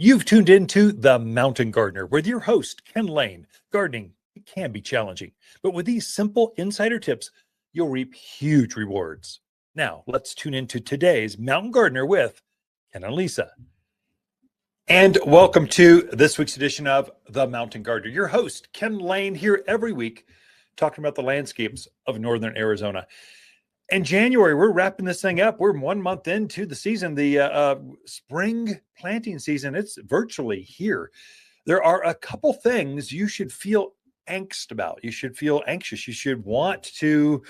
You've tuned into The Mountain Gardener with your host, Ken Lain. Gardening, it can be challenging, but with these simple insider tips, you'll reap huge rewards. Now, let's tune into today's Mountain Gardener with Ken and Lisa. And welcome to this week's edition of The Mountain Gardener. Your host, Ken Lain, here every week talking about the landscapes of northern Arizona. In January, we're wrapping this thing up. We're 1 month into the season, the spring planting season. It's virtually here. There are a couple things you should feel angst about. You should feel anxious. You should want to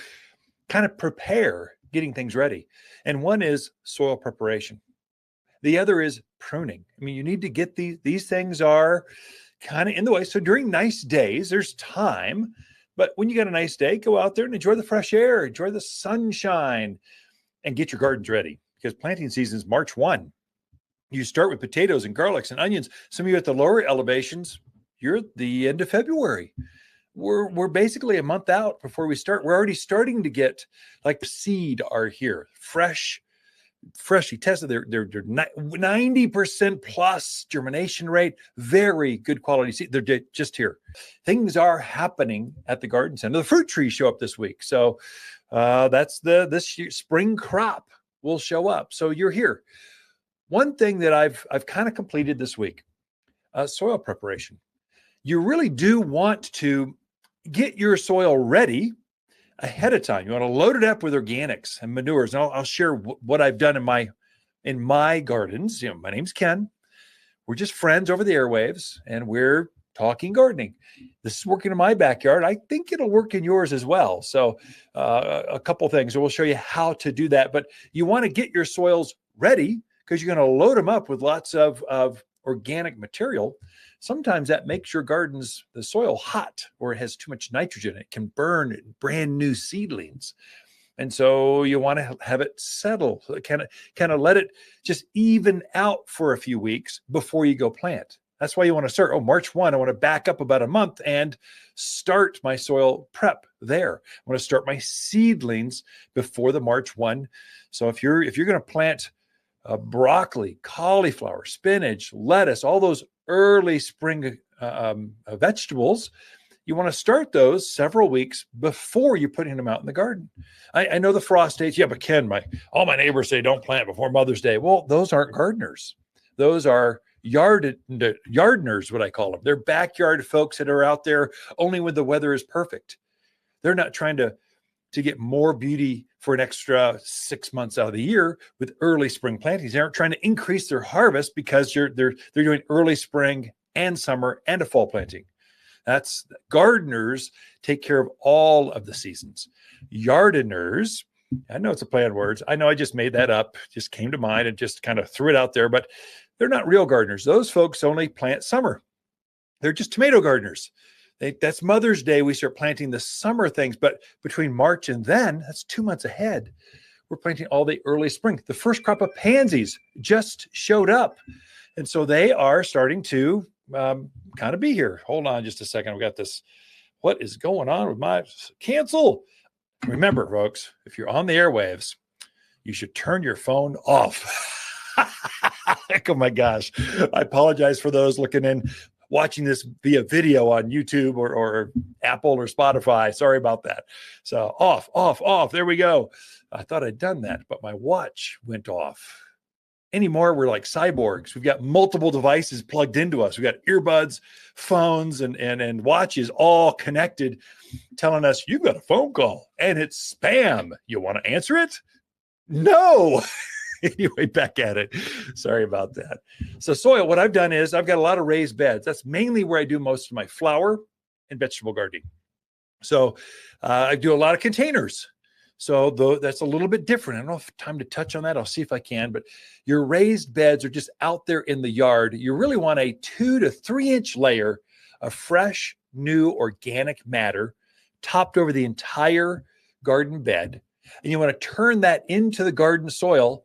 kind of prepare getting things ready. And one is soil preparation. The other is pruning. I mean, you need to get these things are kind of in the way. So during nice days, there's time. But when you got a nice day, go out there and enjoy the fresh air, enjoy the sunshine, and get your gardens ready. Because planting season is March 1. You start with potatoes and garlics and onions. Some of you at the lower elevations, you're at the end of February. We're basically a month out before we start. We're already starting to get, like, the seed are here, freshly tested. They're 90% plus germination rate, very good quality seed. They're just here. Things are happening at the garden center. The fruit trees show up this week. So that's this year, spring crop will show up. So you're here. One thing that I've kind of completed this week, soil preparation. You really do want to get your soil ready ahead of time. You want to load it up with organics and manures. And I'll share what I've done in my gardens. You know, my name's Ken. We're just friends over the airwaves, and we're talking gardening. This is working in my backyard. I think it'll work in yours as well. So a couple things. We'll show you how to do that. But you want to get your soils ready because you're going to load them up with lots of organic material. Sometimes that makes your gardens, the soil, hot, or it has too much nitrogen. It can burn brand new seedlings. And so you want to have it settle, so it kind of let it just even out for a few weeks before you go plant. That's why you want to start, March 1, I want to back up about a month and start my soil prep there. I want to start my seedlings before the March 1. So if you're going to plant broccoli, cauliflower, spinach, lettuce, all those early spring vegetables, you want to start those several weeks before you're putting them out in the garden. I know the frost dates. Yeah, but Ken, all my neighbors say don't plant before Mother's Day. Well, those aren't gardeners. Those are yardners, what I call them. They're backyard folks that are out there only when the weather is perfect. They're not trying to get more beauty for an extra 6 months out of the year with early spring plantings. They aren't trying to increase their harvest because they're doing early spring and summer and a fall planting. That's gardeners take care of all of the seasons. Yardiners, I know it's a play on words. I know I just made that up, just came to mind and just kind of threw it out there, but they're not real gardeners. Those folks only plant summer. They're just tomato gardeners. That's Mother's Day. We start planting the summer things, but between March and then, that's 2 months ahead. We're planting all the early spring. The first crop of pansies just showed up. And so they are starting to kind of be here. Hold on just a second. I've got this. What is going on with my cancel? Remember, folks, if you're on the airwaves, you should turn your phone off. Oh my gosh. I apologize for those looking in, watching this via video on YouTube or Apple or Spotify. Sorry about that. So off. There we go. I thought I'd done that, but my watch went off. Anymore, we're like cyborgs. We've got multiple devices plugged into us. We've got earbuds, phones, and watches all connected, telling us you've got a phone call and it's spam. You want to answer it? No. Anyway, back at it. Sorry about that. So soil, what I've done is I've got a lot of raised beds. That's mainly where I do most of my flower and vegetable gardening. So I do a lot of containers. So that's a little bit different. I don't know if time to touch on that. I'll see if I can, but your raised beds are just out there in the yard. You really want a 2 to 3 inch layer of fresh, new organic matter topped over the entire garden bed. And you want to turn that into the garden soil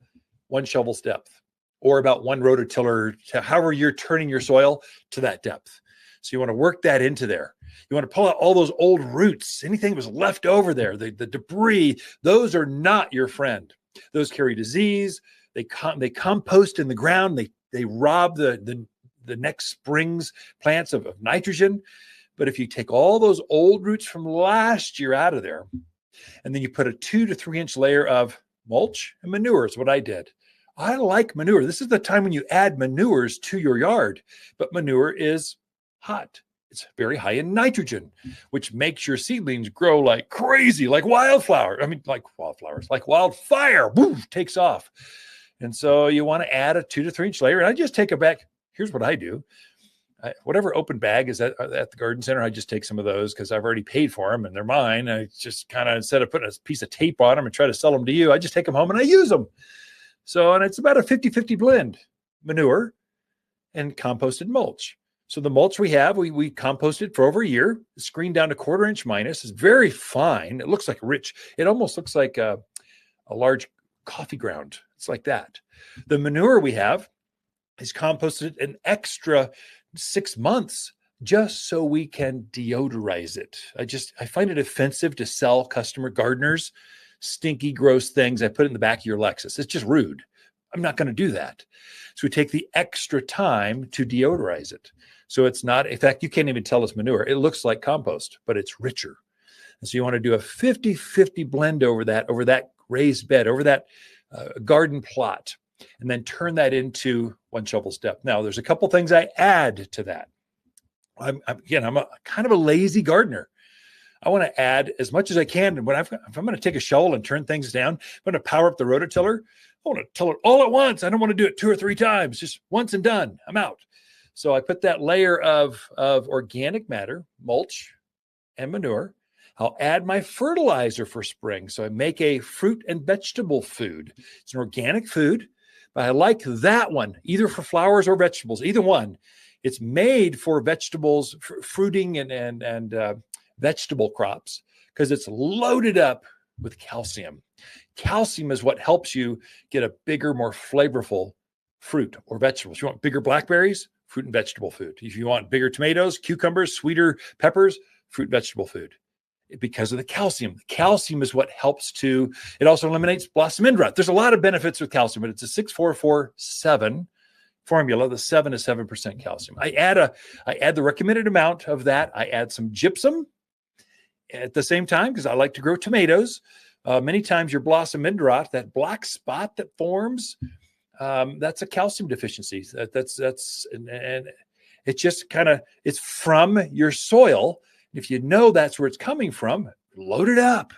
1 shovel's depth, or about 1 rototiller, however you're turning your soil to that depth. So you want to work that into there. You want to pull out all those old roots, anything that was left over there, the debris. Those are not your friend. Those carry disease. They compost in the ground. They rob the the next spring's plants of nitrogen. But if you take all those old roots from last year out of there, and then you put a 2 to 3 inch layer of mulch and manure is what I did. I like manure. This is the time when you add manures to your yard, but manure is hot. It's very high in nitrogen, which makes your seedlings grow like crazy, like wildflower. I mean, like wildflowers, like wildfire, boom, takes off. And so you want to add a 2 to 3 inch layer. And I just take it back. Here's what I do. Whatever open bag is at the garden center, I just take some of those because I've already paid for them and they're mine. I just kind of, instead of putting a piece of tape on them and try to sell them to you, I just take them home and I use them. So, and it's about a 50-50 blend, manure and composted mulch. So the mulch we have, we composted for over a year, screened down to 1/4 inch minus. It's very fine. It looks like rich. It almost looks like a large coffee ground. It's like that. The manure we have is composted an extra 6 months just so we can deodorize it. I find it offensive to sell customer gardeners stinky, gross things I put in the back of your Lexus. It's just rude. I'm not going to do that. So we take the extra time to deodorize it. So it's not, in fact, you can't even tell it's manure. It looks like compost, but it's richer. And so you want to do a 50-50 blend over that raised bed, over that garden plot, and then turn that into 1 shovel's depth. Now, there's a couple things I add to that. I'm a kind of a lazy gardener. I want to add as much as I can. And if I'm going to take a shovel and turn things down, I'm going to power up the rototiller. I want to till it all at once. I don't want to do it 2 or 3 times, just once and done. I'm out. So I put that layer of organic matter, mulch, and manure. I'll add my fertilizer for spring. So I make a fruit and vegetable food. It's an organic food, but I like that one, either for flowers or vegetables, either one. It's made for vegetables, fruiting and vegetable crops, because it's loaded up with calcium. Calcium is what helps you get a bigger, more flavorful fruit or vegetables. If you want bigger blackberries, fruit and vegetable food. If you want bigger tomatoes, cucumbers, sweeter peppers, fruit and vegetable food. Because of the calcium. The calcium is what helps it also eliminates blossom end rot. There's a lot of benefits with calcium, but it's a 6-4-4-7 formula. The 7 is 7% calcium. I add the recommended amount of that. I add some gypsum at the same time because I like to grow tomatoes. Many times your blossom end rot, that black spot that forms, that's a calcium deficiency. And it just it's from your soil. If you know that's where it's coming from, load it up.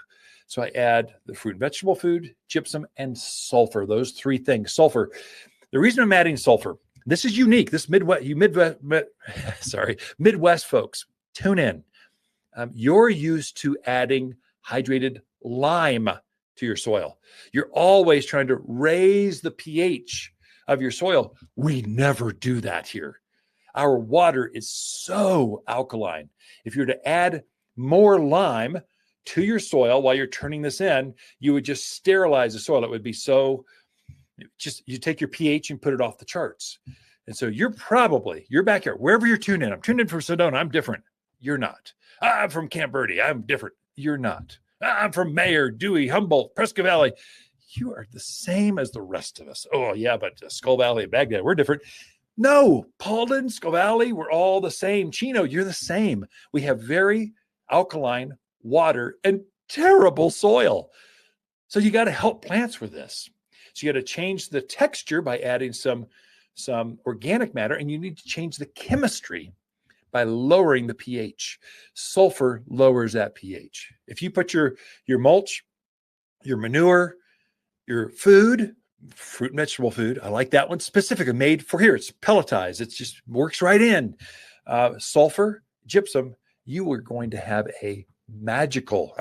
So I add the fruit and vegetable food, gypsum, and sulfur. Those 3 things. Sulfur. The reason I'm adding sulfur, this is unique. This Midwest folks, tune in. You're used to adding hydrated lime to your soil. You're always trying to raise the pH of your soil. We never do that here. Our water is so alkaline. If you're to add more lime to your soil while you're turning this in, you would just sterilize the soil. It would be you take your pH and put it off the charts. And so your backyard, wherever you're tuned in, I'm tuned in from Sedona, I'm different. You're not. I'm from Camp Verde, I'm different. You're not. I'm from Mayer, Dewey, Humboldt, Prescott Valley. You are the same as the rest of us. Oh yeah, but Skull Valley and Baghdad, we're different. No, Paulden, Skull Valley, we're all the same. Chino, you're the same. We have very alkaline water and terrible soil. So you got to help plants with this. So you got to change the texture by adding some organic matter, and you need to change the chemistry by lowering the pH. Sulfur lowers that pH. If you put your mulch, your manure, your food, fruit and vegetable food, I like that one specifically, made for here. It's pelletized. It just works right in. Sulfur, gypsum, you are going to have a magical,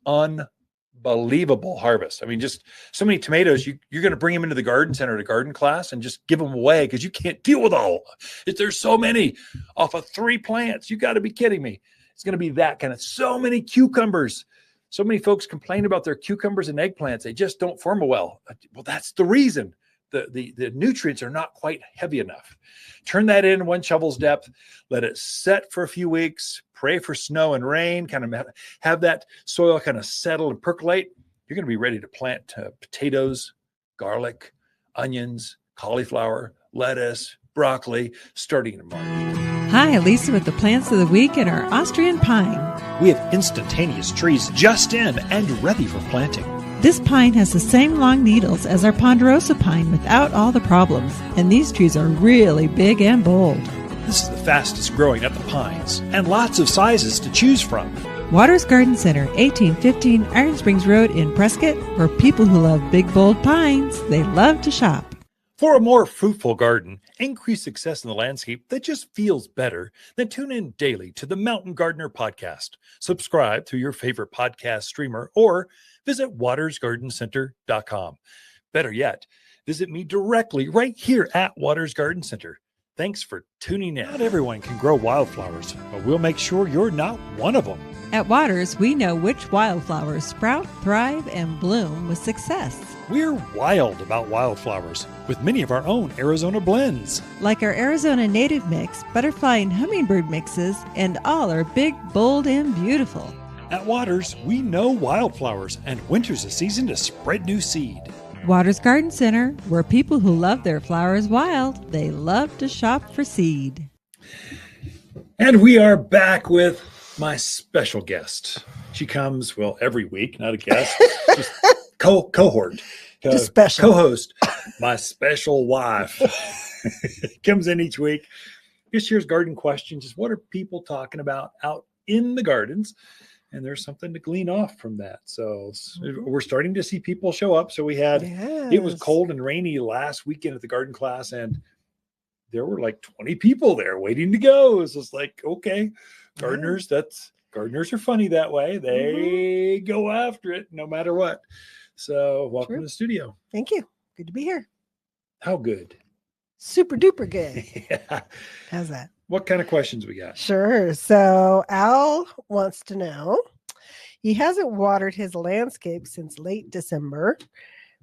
unbelievable harvest. Just so many tomatoes, you're going to bring them into the garden center to garden class and just give them away because you can't deal with all. There's so many off of 3 plants. You got to be kidding me. It's going to be that kind of, so many cucumbers. So many folks complain about their cucumbers and eggplants. They just don't form well. Well, that's the reason. The nutrients are not quite heavy enough. Turn that in 1 shovel's depth. Let it set for a few weeks. Pray for snow and rain. Kind of have that soil kind of settle and percolate. You're going to be ready to plant potatoes, garlic, onions, cauliflower, lettuce, broccoli starting in March. Hi, Lisa with the plants of the week and our Austrian pine. We have instantaneous trees just in and ready for planting. This pine has the same long needles as our ponderosa pine without all the problems, and these trees are really big and bold. This is the fastest growing of the pines, and lots of sizes to choose from. Watters Garden Center, 1815 Iron Springs Road in Prescott, for people who love big, bold pines. They love to shop. For a more fruitful garden, increase success in the landscape that just feels better, then tune in daily to the Mountain Gardener podcast. Subscribe through your favorite podcast streamer or visit wattersgardencenter.com. Better yet, visit me directly right here at Watters Garden Center. Thanks for tuning in. Not everyone can grow wildflowers, but we'll make sure you're not one of them. At Watters, we know which wildflowers sprout, thrive, and bloom with success. We're wild about wildflowers with many of our own Arizona blends. Like our Arizona native mix, butterfly and hummingbird mixes, and all are big, bold, and beautiful. At Watters, we know wildflowers, and winter's a season to spread new seed. Watters Garden Center, where people who love their flowers wild, they love to shop for seed. And we are back with my special guest. She comes, well, every week, not a guest, just cohort. Just special. Co-host, my special wife. Comes in each week, just shares garden questions. Just what are people talking about out in the gardens? And there's something to glean off from that. So we're starting to see people show up. So we had, It was cold and rainy last weekend at the garden class, and there were like 20 people there waiting to go. It's just like, okay, gardeners, gardeners are funny that way. They go after it no matter what. So welcome to the studio. Thank you. Good to be here. How good? Super duper good. Yeah. How's that? What kind of questions we got? Sure. So Al wants to know, he hasn't watered his landscape since late December.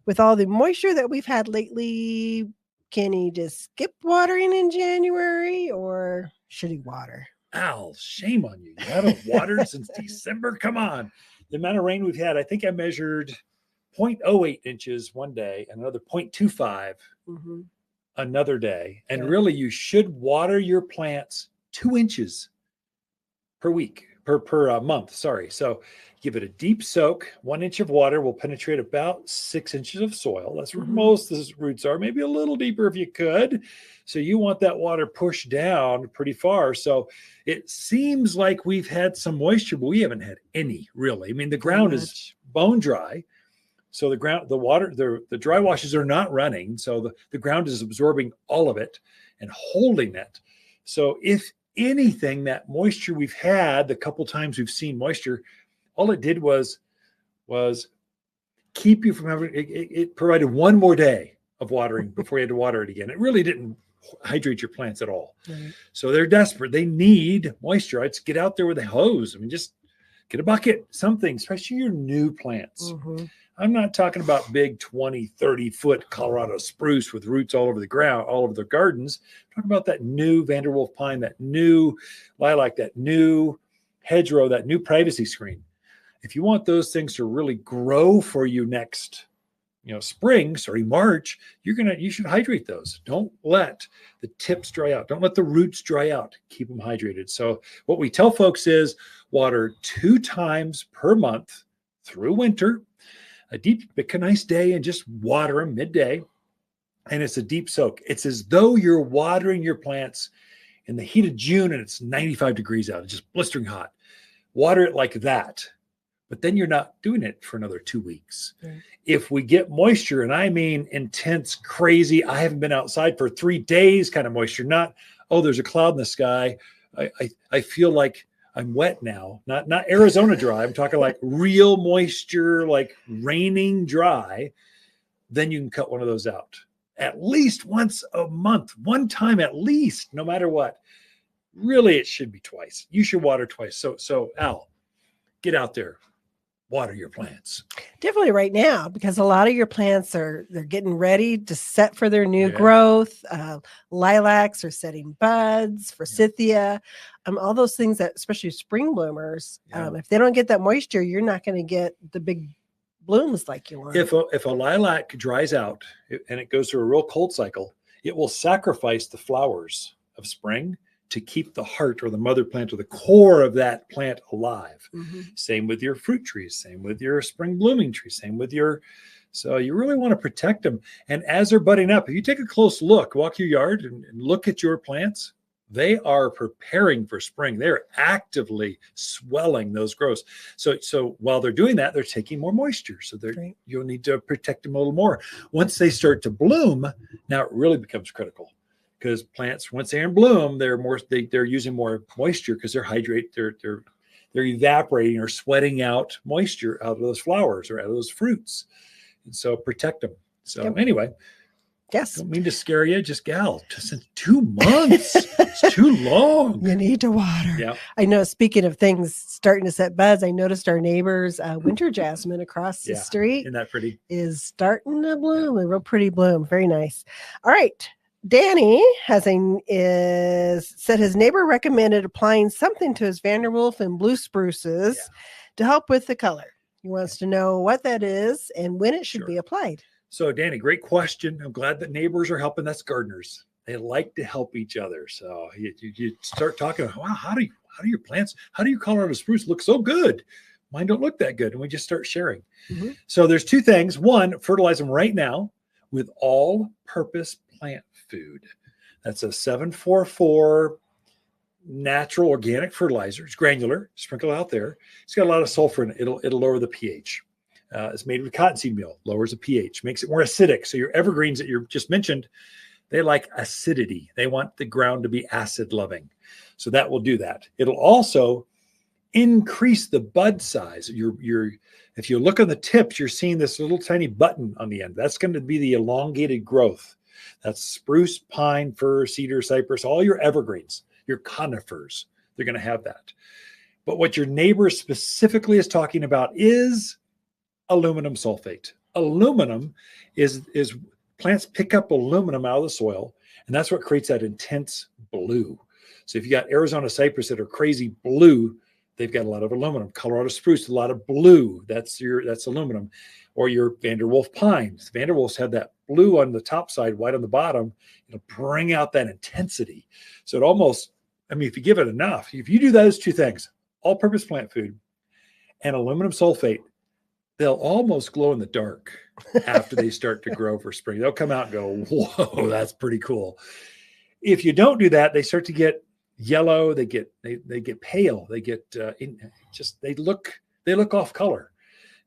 With all the moisture that we've had lately, can he just skip watering in January, or should he water? Al, shame on you. You haven't watered since December. Come on. The amount of rain we've had, I think I measured 0.08 inches one day and another 0.25 another day. And really, you should water your plants 2 inches per week, per month. Sorry. So give it a deep soak. 1 inch of water will penetrate about 6 inches of soil. That's where most of the roots are, maybe a little deeper if you could. So you want that water pushed down pretty far. So it seems like we've had some moisture, but we haven't had any really. I mean, the ground is bone dry. So the dry washes are not running. So the ground is absorbing all of it and holding it. So if anything, that moisture we've had, the couple times we've seen moisture, all it did was keep you from having, it provided one more day of watering before you had to water it again. It really didn't hydrate your plants at all. So they're desperate. They need moisture. I'd get out there with a hose. I mean, just get a bucket, something, especially your new plants. I'm not talking about big 20, 30 foot Colorado spruce with roots all over the ground, all over the gardens. I'm talking about that new Vanderwolf pine, that new lilac, that new hedgerow, that new privacy screen. If you want those things to really grow for you next, March, you should hydrate those. Don't let the tips dry out. Don't let the roots dry out. Keep them hydrated. So what we tell folks is water 2 times per month through winter. Pick a nice day and just water them midday. And it's a deep soak. It's as though you're watering your plants in the heat of June and it's 95 degrees out. It's just blistering hot. Water it like that. But then you're not doing it for another 2 weeks. If we get moisture, and I mean intense, crazy, I haven't been outside for 3 days kind of moisture, not, there's a cloud in the sky. I feel like I'm wet now, not Arizona dry. I'm talking like real moisture, like raining dry. Then you can cut one of those out at least once a month, one time at least, no matter what. Really, it should be twice. You should water twice. So Al, get out there, water your plants. Definitely right now, because a lot of your plants they're getting ready to set for their new growth. Lilacs are setting buds, forsythia, all those things that, especially spring bloomers, if they don't get that moisture, you're not going to get the big blooms like you want. If a lilac dries out and it goes through a real cold cycle, it will sacrifice the flowers of spring to keep the heart or the mother plant or the core of that plant alive. Same with your fruit trees, same with your spring blooming trees, same with your, so you really want to protect them. And as they're budding up, if you take a close look, walk your yard and look at your plants, they are preparing for spring. They're actively swelling those growths. So while they're doing that, they're taking more moisture. So you'll need to protect them a little more. Once they start to bloom, now it really becomes critical. Because plants, once they're in bloom, they're using more moisture because they're evaporating or sweating out moisture out of those flowers or out of those fruits. And so protect them. So anyway, yes, don't mean to scare you, just in 2 months. It's too long. You need to water. Yeah. I know, speaking of things starting to set buds, I noticed our neighbor's winter jasmine across the street. Isn't that pretty? Is starting to bloom, a real pretty bloom. Very nice. All right. Danny said his neighbor recommended applying something to his Vanderwolf and blue spruces to help with the color. He wants to know what that is and when it should be applied. So, Danny, great question. I'm glad that neighbors are helping. That's gardeners. They like to help each other. So you start talking, wow, how do your plants, how do you Colorado spruce look so good? Mine don't look that good. And we just start sharing. So there's 2 things. One, fertilize them right now with all-purpose plant food. That's a 744 natural organic fertilizer. It's granular. Sprinkle it out there. It's got a lot of sulfur in it. It'll lower the pH. It's made with cottonseed meal. Lowers the pH. Makes it more acidic. So your evergreens that you just mentioned, they like acidity. They want the ground to be acid loving. So that will do that. It'll also increase the bud size. If you look on the tips, you're seeing this little tiny button on the end. That's going to be the elongated growth. That's spruce, pine, fir, cedar, cypress, all your evergreens, your conifers. They're going to have that. But what your neighbor specifically is talking about is aluminum sulfate. Aluminum is plants pick up aluminum out of the soil, and that's what creates that intense blue. So if you got Arizona cypress that are crazy blue, they've got a lot of aluminum. Colorado spruce, a lot of blue. That's aluminum. Or your Vanderwolf pines. Vanderwolves have that blue on the top side, white on the bottom. It'll bring out that intensity. So it almost, if you give it enough, if you do those 2 things, all-purpose plant food and aluminum sulfate, they'll almost glow in the dark after they start to grow for spring. They'll come out and go, whoa, that's pretty cool. If you don't do that, they start to get yellow. They get pale. They get they look off color.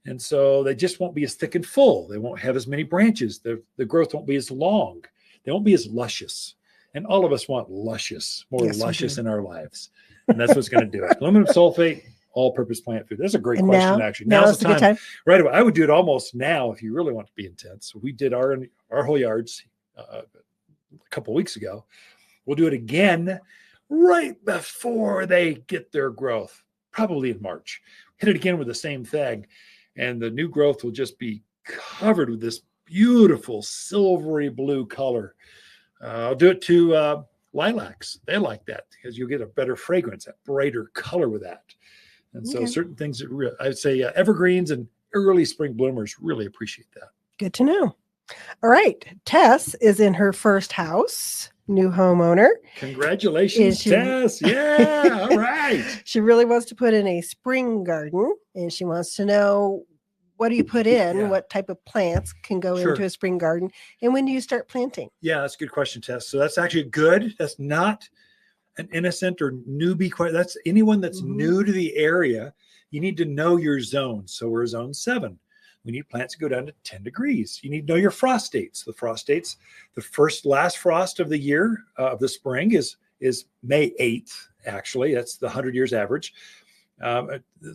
And so they just won't be as thick and full. They won't have as many branches. The growth won't be as long. They won't be as luscious. And all of us want more luscious in our lives. And that's what's going to do it. Aluminum sulfate, all-purpose plant food. That's a great question, actually. Now's the time. Right away. I would do it almost now if you really want to be intense. So we did our whole yards a couple of weeks ago. We'll do it again right before they get their growth, probably in March. Hit it again with the same thing. And the new growth will just be covered with this beautiful silvery blue color. I'll do it to lilacs. They like that because you'll get a better fragrance, that brighter color with that. And so certain things that I would say evergreens and early spring bloomers really appreciate that. Good to know. All right. Tess is in her first house, new homeowner. Congratulations, Tess. Yeah. All right. She really wants to put in a spring garden, and she wants to know, what do you put in? Yeah. What type of plants can go into a spring garden? And when do you start planting? Yeah, that's a good question, Tess. So that's actually good. That's not an innocent or newbie question. That's anyone that's new to the area. You need to know your zone. So we're zone 7. We need plants to go down to 10 degrees. You need to know your frost dates. The frost dates, the last frost of the year, of the spring is May 8th, actually. That's the 100 years average.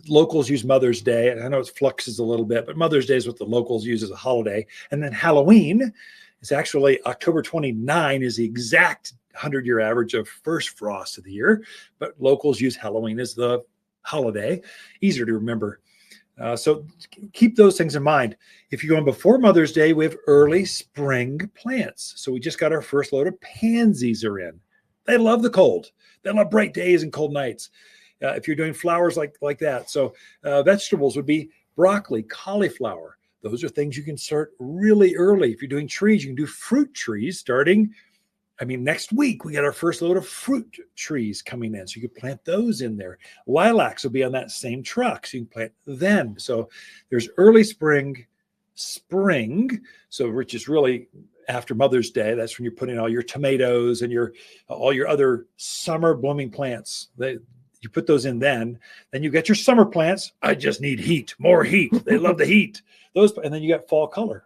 Locals use Mother's Day. I know it fluxes a little bit, but Mother's Day is what the locals use as a holiday. And then Halloween is actually October 29 is the exact 100-year average of first frost of the year. But locals use Halloween as the holiday. Easier to remember. So keep those things in mind. If you're going before Mother's Day, we have early spring plants. So we just got our first load of pansies are in. They love the cold. They love bright days and cold nights. If you're doing flowers like that. So vegetables would be broccoli, cauliflower. Those are things you can start really early. If you're doing trees, you can do fruit trees starting I mean, next week we got our first load of fruit trees coming in. So you can plant those in there. Lilacs will be on that same truck. So you can plant them. So there's early spring. So which is really after Mother's Day. That's when you're putting all your tomatoes and all your other summer blooming plants. You put those in then you get your summer plants. I just need heat, more heat. They love the heat. And then you got fall color.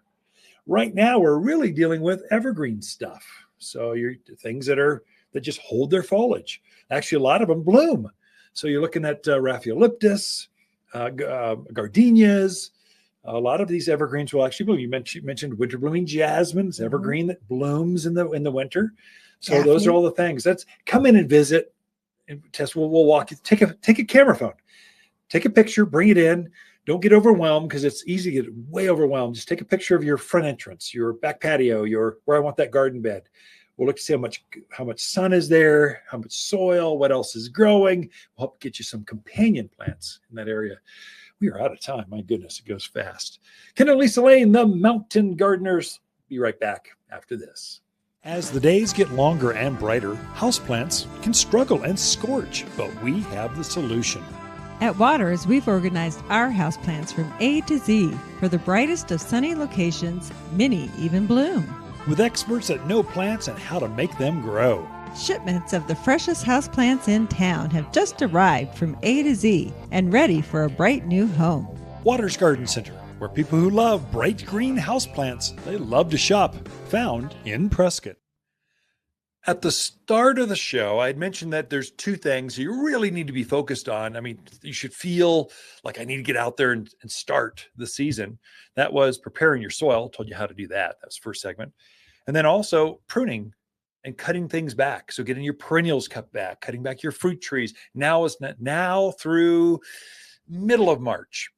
Right now, we're really dealing with evergreen stuff. So you're things that just hold their foliage. Actually, a lot of them bloom. So you're looking at Raphaeoliptus, gardenias. A lot of these evergreens will actually bloom. You mentioned winter blooming jasmine. It's evergreen that blooms in the winter. So Daphne. Those are all the things. Let's come in and visit. And Tess, we'll walk you. Take a camera phone. Take a picture. Bring it in. Don't get overwhelmed because it's easy to get way overwhelmed. Just take a picture of your front entrance, your back patio, where I want that garden bed. We'll look to see how much sun is there, how much soil, what else is growing. We'll help get you some companion plants in that area. We are out of time. My goodness, it goes fast. Ken and Lisa Lain, the Mountain Gardeners. Be right back after this. As the days get longer and brighter, houseplants can struggle and scorch, but we have the solution. At Watters, we've organized our houseplants from A to Z for the brightest of sunny locations, many even bloom. With experts that know plants and how to make them grow. Shipments of the freshest houseplants in town have just arrived from A to Z and ready for a bright new home. Watters Garden Center, where people who love bright green houseplants, they love to shop, found in Prescott. At the start of the show, I had mentioned that there's two things you really need to be focused on. I mean, you should feel like I need to get out there and start the season. That was preparing your soil. Told you how to do that. That was the first segment. And then also pruning and cutting things back. So getting your perennials cut back, cutting back your fruit trees. Now through middle of March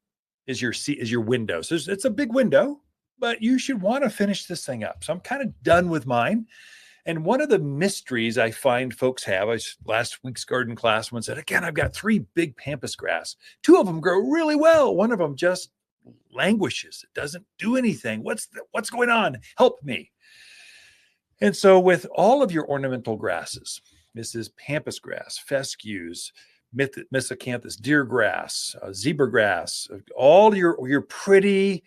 is your window. So it's a big window, but you should want to finish this thing up. So I'm kind of done with mine. And one of the mysteries I find folks have, last week's garden class, one said, again, I've got 3 big pampas grass. 2 of them grow really well. One of them just languishes. It doesn't do anything. What's going on? Help me. And so with all of your ornamental grasses, this is pampas grass, fescues, miscanthus, deer grass, zebra grass, all your pretty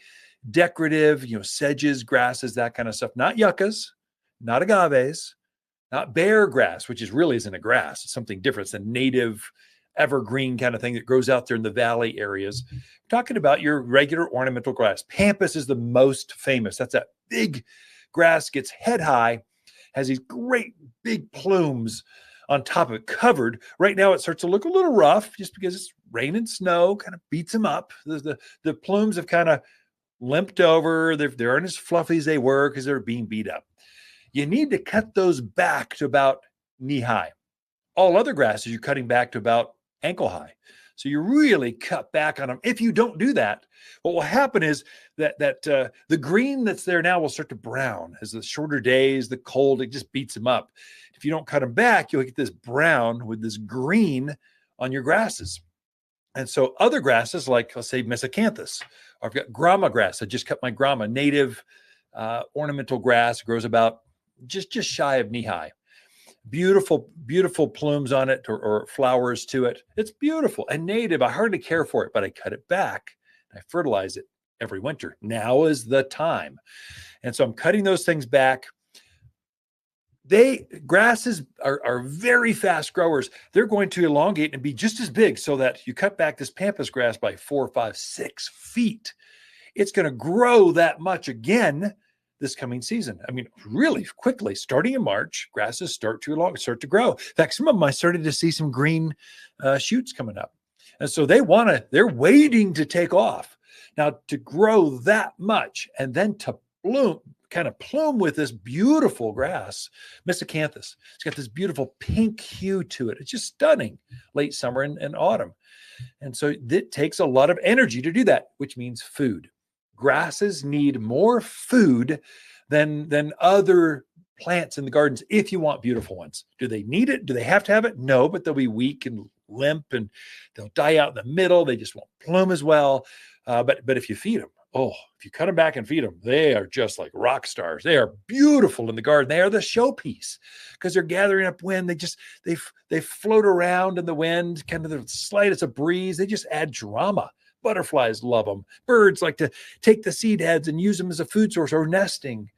decorative, sedges, grasses, that kind of stuff, not yuccas, not agaves, not bear grass, which really isn't a grass. It's something different. It's a native evergreen kind of thing that grows out there in the valley areas. I'm talking about your regular ornamental grass. Pampas is the most famous. That's that big grass, gets head high, has these great big plumes on top of it, covered. Right now it starts to look a little rough just because it's rain and snow, kind of beats them up. The plumes have kind of limped over. They aren't as fluffy as they were because they're being beat up. You need to cut those back to about knee high. All other grasses, you're cutting back to about ankle high. So you really cut back on them. If you don't do that, what will happen is that the green that's there now will start to brown as the shorter days, the cold, it just beats them up. If you don't cut them back, you'll get this brown with this green on your grasses. And so other grasses, like let's say miscanthus, or I've got grama grass. I just cut my grama, native ornamental grass, grows about just shy of knee high. Beautiful, beautiful plumes on it or flowers to it. It's beautiful and native. I hardly care for it, but I cut it back. I fertilize it every winter. Now is the time. And so I'm cutting those things back. Grasses are very fast growers. They're going to elongate and be just as big so that you cut back this pampas grass by 4, 5, 6 feet. It's going to grow that much again this coming season. I mean, really quickly, starting in March, grasses start to grow. In fact, some of them I started to see some green shoots coming up. And so they're waiting to take off. Now to grow that much and then to plume with this beautiful grass, miscanthus. It's got this beautiful pink hue to it. It's just stunning late summer and autumn. And so it takes a lot of energy to do that, which means food. Grasses need more food than other plants in the gardens if you want beautiful ones. Do they need it? Do they have to have it? No, but they'll be weak and limp and they'll die out in the middle. They just won't bloom as well. But if you feed them, Oh, if you cut them back and feed them, they are just like rock stars. They are beautiful in the garden. They are the showpiece because they're gathering up wind. They float around in the wind, kind of the slightest of breeze. They just add drama. Butterflies love them. Birds like to take the seed heads and use them as a food source or nesting.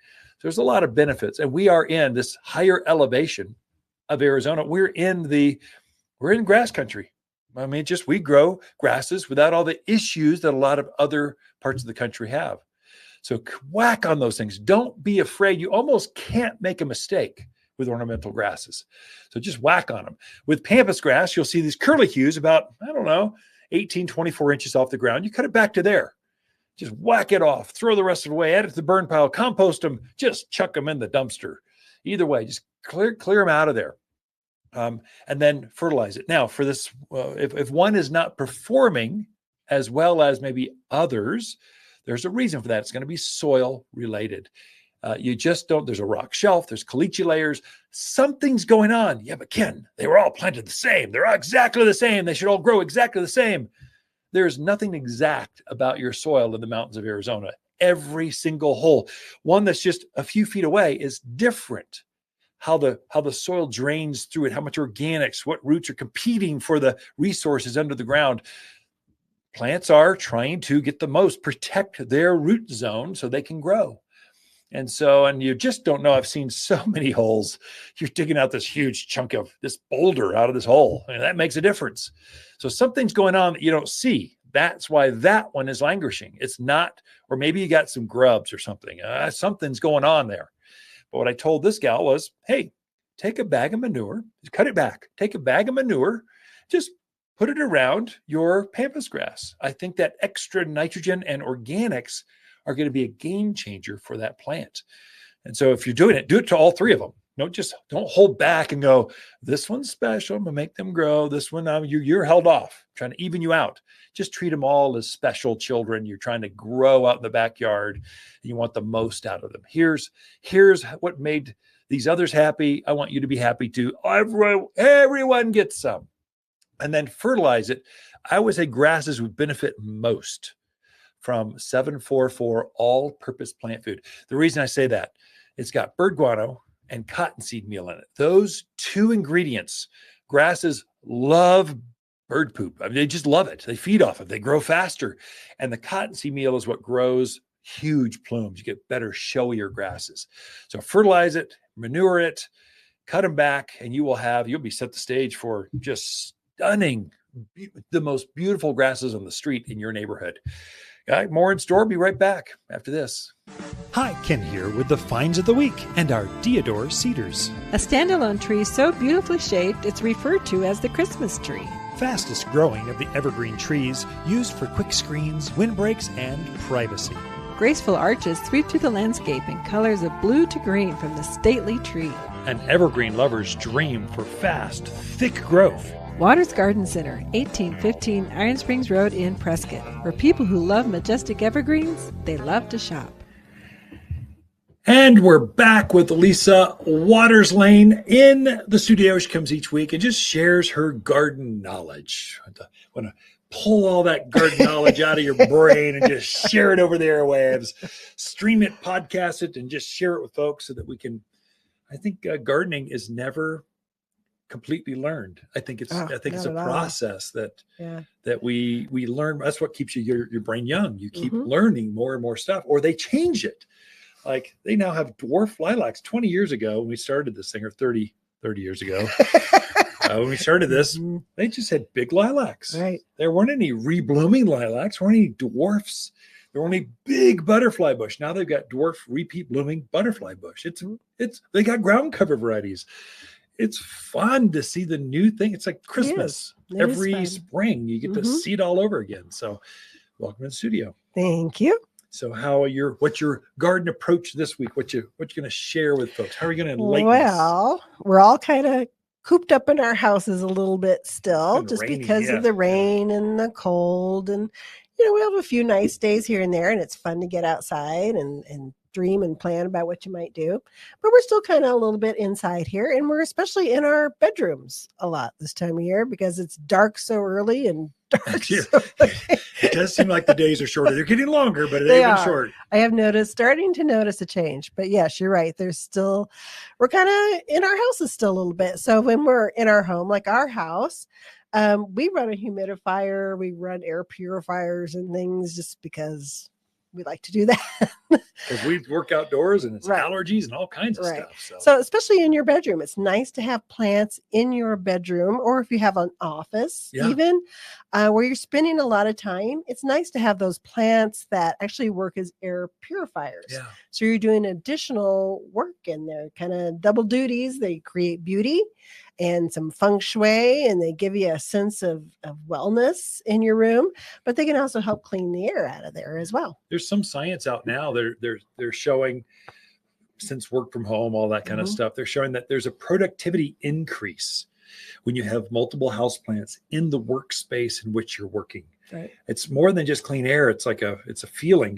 There's a lot of benefits. And we are in this higher elevation of Arizona. We're in grass country. I mean, we grow grasses without all the issues that a lot of other parts of the country have. So whack on those things. Don't be afraid. You almost can't make a mistake with ornamental grasses. So just whack on them. With pampas grass, you'll see these curlicues about, 18, 24 inches off the ground. You cut it back to there. Just whack it off. Throw the rest of it away. Add it to the burn pile. Compost them. Just chuck them in the dumpster. Either way, just clear them out of there. And then fertilize it. Now, for this, if one is not performing as well as maybe others, there's a reason for that. It's going to be soil related. You just don't, there's a rock shelf, there's caliche layers, something's going on. Yeah, but Ken, they were all planted the same. They're all exactly the same. They should all grow exactly the same. There's nothing exact about your soil in the mountains of Arizona. Every single hole, one that's just a few feet away, is different. How the soil drains through it, how much organics, what roots are competing for the resources under the ground. Plants are trying to get the most, protect their root zone so they can grow. And you just don't know. I've seen so many holes. You're digging out this huge chunk of this boulder out of this hole, and that makes a difference. So something's going on that you don't see. That's why that one is languishing. It's not, or maybe you got some grubs or something. Something's going on there. But what I told this gal was, hey, take a bag of manure, cut it back, take a bag of manure, just put it around your pampas grass. I think that extra nitrogen and organics are going to be a game changer for that plant. And so if you're doing it, do it to all three of them. Don't hold back and go, this one's special. I'm going to make them grow. This one, you're held off, trying to even you out. Just treat them all as special children. You're trying to grow out in the backyard. And you want the most out of them. Here's what made these others happy. I want you to be happy too. Everyone gets some. And then fertilize it. I would say grasses would benefit most from 744 all-purpose plant food. The reason I say that, it's got bird guano and cottonseed meal in it. Those two ingredients, grasses love bird poop. I mean, they just love it. They feed off it. They grow faster. And the cottonseed meal is what grows huge plumes. You get better, showier grasses. So fertilize it, manure it, cut them back, and you'll be set the stage for just stunning, the most beautiful grasses on the street in your neighborhood. More in store. Be right back after this. Hi, Ken here with the finds of the week and our Deodar cedars. A standalone tree so beautifully shaped it's referred to as the Christmas tree. Fastest growing of the evergreen trees, used for quick screens, windbreaks, and privacy. Graceful arches sweep through the landscape in colors of blue to green from the stately tree. An evergreen lover's dream for fast, thick growth. Watters Garden Center, 1815 Iron Springs Road in Prescott. For people who love majestic evergreens, they love to shop. And we're back with Lisa Watters Lain in the studio. She comes each week and just shares her garden knowledge. I want to pull all that garden knowledge out of your brain and just share it over the airwaves, stream it, podcast it, and just share it with folks so that we can. I think gardening is never completely learned. I think it's a process that we learn. That's what keeps your brain young. You keep learning more and more stuff, or they change it. Like they now have dwarf lilacs. 20 years ago when we started this thing, or 30 years ago, when we started this, they just had big lilacs. Right. There weren't any reblooming lilacs, weren't any dwarfs. There were only big butterfly bush. Now they've got dwarf repeat blooming butterfly bush. They got ground cover varieties. It's fun to see the new thing. It's like Christmas. Every spring you get to see it all over again. So welcome to the studio. Thank you. So what's your garden approach this week? What you going to share with folks? How are you going to enlighten us? Well, we're all kind of cooped up in our houses a little bit still, just rainy, because of the rain and the cold. And, we have a few nice days here and there, and it's fun to get outside and dream and plan about what you might do. But we're still kind of a little bit inside here, and we're especially in our bedrooms a lot this time of year because it's dark so early and dark Yeah. so late. It does seem like the days are shorter. They're getting longer, but They they've been are. short. I have starting to notice a change. But yes, you're right. We're kind of in our houses still a little bit. So when we're in our home, like our house, we run a humidifier, we run air purifiers and things just because we like to do that. Because we work outdoors and it's Right. allergies and all kinds of Right. stuff. So especially in your bedroom, it's nice to have plants in your bedroom, or if you have an office, Yeah. even where you're spending a lot of time, it's nice to have those plants that actually work as air purifiers. Yeah. So you're doing additional work in there, kind of double duties. They create beauty and some feng shui, and they give you a sense of wellness in your room, but they can also help clean the air out of there as well. There's some science out now. They're showing, since work from home, all that kind of Mhm. stuff, they're showing that there's a productivity increase when you have multiple houseplants in the workspace in which you're working. Right. It's more than just clean air. It's a feeling.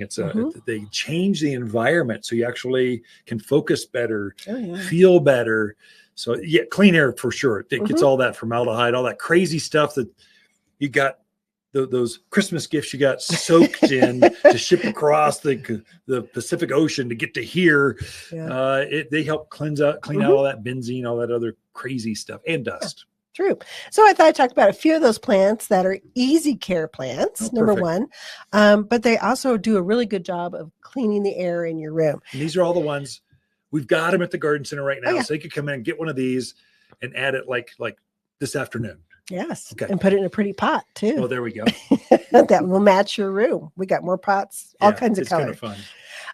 They change the environment so you actually can focus better, Oh, yeah. feel better. So yeah, clean air for sure. It gets Mhm. all that formaldehyde, all that crazy stuff that you got. Those Christmas gifts you got soaked in to ship across the Pacific Ocean to get to here. Yeah. They help clean out all that benzene, all that other crazy stuff, and dust. True. So I thought I'd talk about a few of those plants that are easy care plants, number Perfect. one. But they also do a really good job of cleaning the air in your room. And these are all the ones we've got them at the garden center right now. Oh, yeah. So you could come in and get one of these and add it like this afternoon. Yes. Okay. And put it in a pretty pot too. Oh, there we go. That will match your room. We got more pots, all Yeah, kinds of it's kind colors. of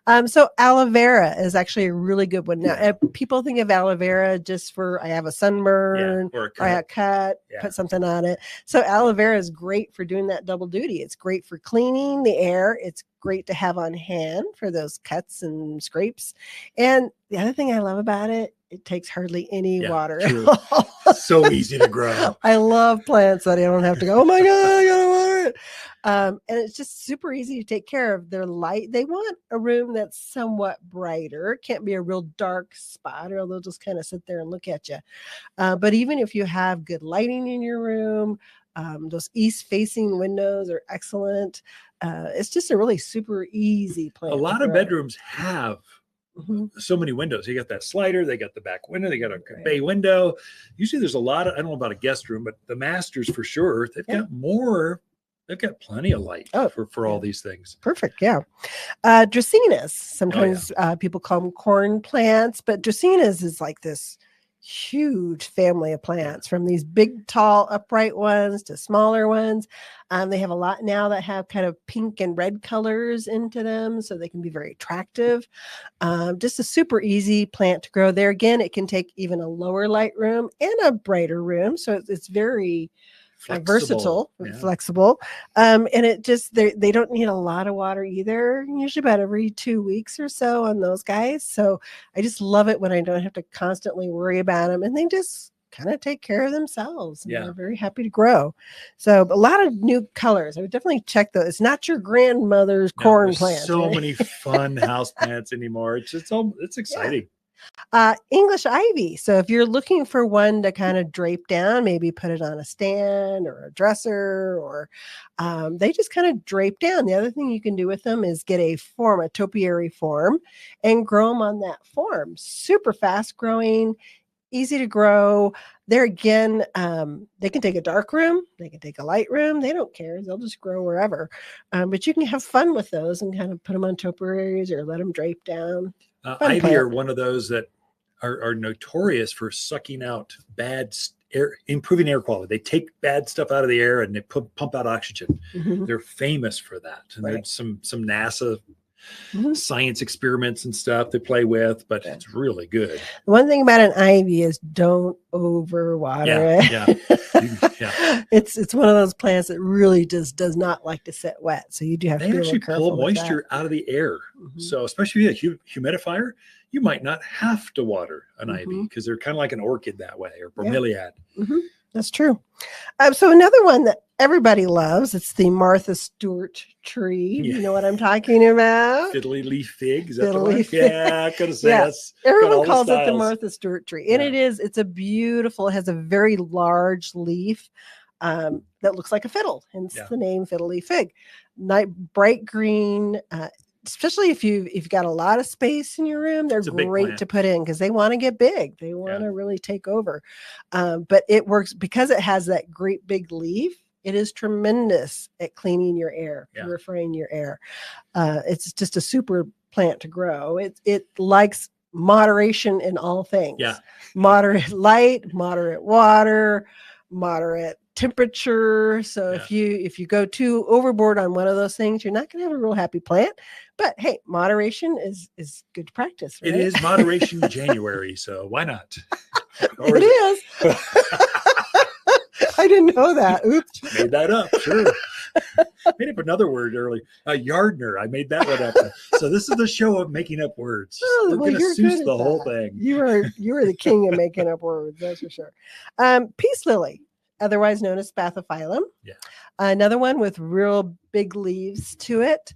fun. So aloe vera is actually a really good one. Now, Yeah. people think of aloe vera just for I have a sunburn, Or a or I cut. cut, Yeah. put something on it. So aloe vera is great for doing that double duty. It's great for cleaning the air. It's great to have on hand for those cuts and scrapes. And the other thing I love about it, it takes hardly any Yeah, water. true. So easy to grow. I love plants that I don't have to go, oh my God, I gotta water it. And it's just super easy to take care of. They're light. They want a room that's somewhat brighter. It can't be a real dark spot or they'll just kind of sit there and look at you. But even if you have good lighting in your room, those east facing windows are excellent. It's just a really super easy plant. A to lot of grow. bedrooms have Mhm. so many windows. You got that slider, they got the back window, they got a Right. bay window. Usually there's a lot of, I don't know about a guest room, but the masters for sure, they've Yeah. got more, they've got plenty of light Oh, for all yeah. these things. Perfect. Yeah. Dracaenas. Sometimes people call them corn plants, but Dracaenas is like this huge family of plants from these big, tall, upright ones to smaller ones. They have a lot now that have kind of pink and red colors into them, so they can be very attractive. Just a super easy plant to grow. There again, it can take even a lower light room and a brighter room, so it's very versatile, Yeah. flexible. And it just they don't need a lot of water either, usually about every 2 weeks or so on those guys. So I just love it when I don't have to constantly worry about them, and they just kind of take care of themselves, and Yeah. they're very happy to grow. So a lot of new colors. I would definitely check those. It's not your grandmother's No, corn there's plant. so right? many fun house plants anymore. It's exciting. English ivy. So if you're looking for one to kind of drape down, maybe put it on a stand or a dresser, or they just kind of drape down. The other thing you can do with them is get a topiary form, and grow them on that form. Super fast growing, easy to grow. There again, they can take a dark room, they can take a light room. They don't care. They'll just grow wherever. But you can have fun with those and kind of put them on topiaries or let them drape down. Fun Ivy plant. are one of those that are notorious for sucking out bad air, improving air quality. They take bad stuff out of the air and they pump out oxygen. Mhm. They're famous for that. And Right. there's some NASA Mhm. science experiments and stuff they play with, but Yeah. it's really good. The one thing about an ivy is don't overwater Yeah, it. yeah. It's one of those plants that really just does not like to sit wet. So you do have to They be a actually little careful pull with moisture out of the air. Mhm. So especially if you have a humidifier, you might not have to water an ivy Mhm. because they're kind of like an orchid that way, or bromeliad. Mhm. That's true. So another one that everybody loves, it's the Martha Stewart tree. Yeah. You know what I'm talking about? Fiddly leaf fig. Is that the Fiddly one? fig. Yeah, I could have said Yeah. that's Everyone got all calls it the styles. Martha Stewart tree. And Yeah. it's a beautiful, it has a very large leaf that looks like a fiddle, hence Yeah. the name fiddly fig. Bright green, especially if you've got a lot of space in your room, they're It's a big great plant. to put in because they want to get big. They want to really take over. But it works because it has that great big leaf. It is tremendous at cleaning your air, purifying your air. It's just a super plant to grow. It likes moderation in all things. Yeah. Moderate light, moderate water, moderate temperature. So if you go too overboard on one of those things, you're not going to have a real happy plant. But hey, moderation is good practice, right? It is moderation January, so why not? It is. I didn't know that. Oops. Made that up. Sure. Made up another word early. Yardner. I made that one up. So this is the show of making up words. We're going to Seuss the whole thing. You are the king of making up words. That's for sure. Peace lily, otherwise known as spathiphyllum. Yeah. Another one with real big leaves to it.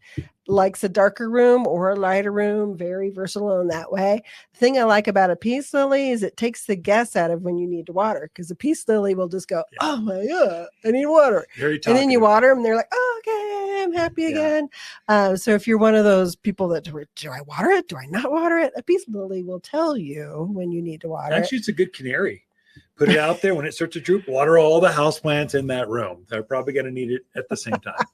Likes a darker room or a lighter room. Very versatile in that way. The thing I like about a peace lily is it takes the guess out of when you need to water, because a peace lily will just go, oh my God, I need water. Very talkative. And then you water them and they're like, oh, okay, I'm happy again. So if you're one of those people that do I water it? Do I not water it? A peace lily will tell you when you need to water it. Actually, it's a good canary. Put it out there when it starts to droop. Water all the houseplants in that room. They're probably going to need it at the same time.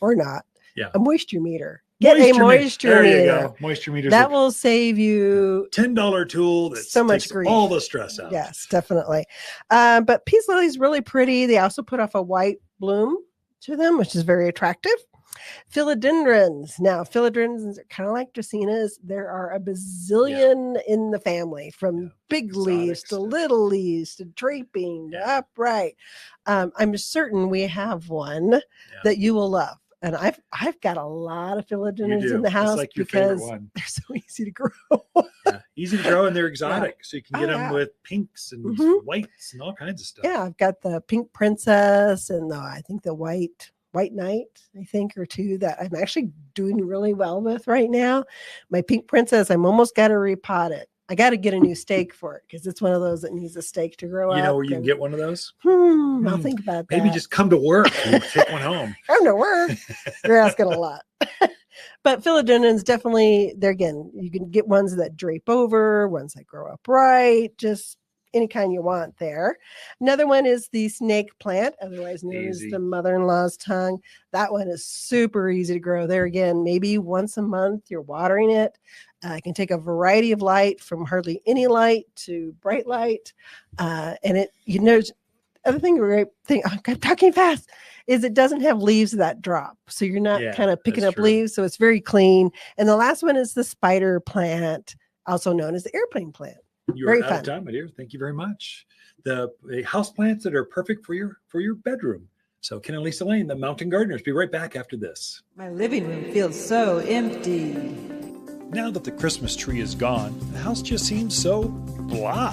Or not. Yeah. A moisture meter. Get a moisture meter. There you go. Moisture meter. That will save you $10 tool that so much takes grief. all the stress out. Yes, definitely. But peace lily is really pretty. They also put off a white bloom to them, which is very attractive. Philodendrons. Now, philodendrons are kind of like dracaenas. There are a bazillion in the family, from big leaves to little leaves to draping to upright. I'm certain we have one that you will love. And I've got a lot of philodendrons in the house like because one. They're so easy to grow. Easy to grow, and they're exotic. So you can get them with pinks and whites and all kinds of stuff. Yeah, I've got the pink princess and I think the white knight, I think, or two that I'm actually doing really well with right now. My pink princess, I'm almost got to repot it. I got to get a new stake for it because it's one of those that needs a stake to grow up. You know where you can get one of those? I'll think about that. Maybe just come to work and take one home. Come to work. You're asking a lot. But philodendrons, definitely, there again, you can get ones that drape over, ones that grow upright, just any kind you want there. Another one is the snake plant, otherwise known as the mother-in-law's tongue. That one is super easy to grow. There again, maybe once a month you're watering it. It can take a variety of light, from hardly any light to bright light. And it, other thing, great thing, I'm talking fast, is it doesn't have leaves that drop. So you're not kind of picking up leaves. So it's very clean. And the last one is the spider plant, also known as the airplane plant. You're out of time, my dear. Thank you very much. The house plants that are perfect for your bedroom. So Ken and Lisa Lain, the Mountain Gardeners. Be right back after this. My living room feels so empty. Now that the Christmas tree is gone, the house just seems so blah.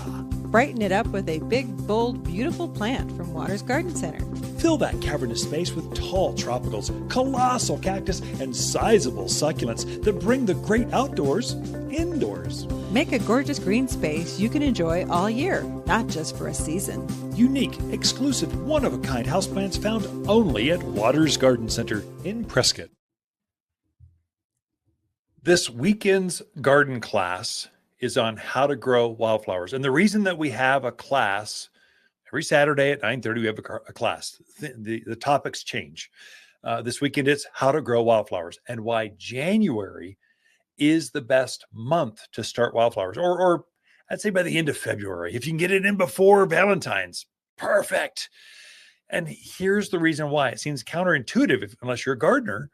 Brighten it up with a big, bold, beautiful plant from Watters Garden Center. Fill that cavernous space with tall tropicals, colossal cactus, and sizable succulents that bring the great outdoors indoors. Make a gorgeous green space you can enjoy all year, not just for a season. Unique, exclusive, one-of-a-kind houseplants found only at Watters Garden Center in Prescott. This weekend's garden class is on how to grow wildflowers. And the reason that we have a class every Saturday at 9:30, we have a class. The topics change. This weekend, it's how to grow wildflowers and why January is the best month to start wildflowers. Or I'd say by the end of February. If you can get it in before Valentine's, perfect. And here's the reason why. It seems counterintuitive unless you're a gardener.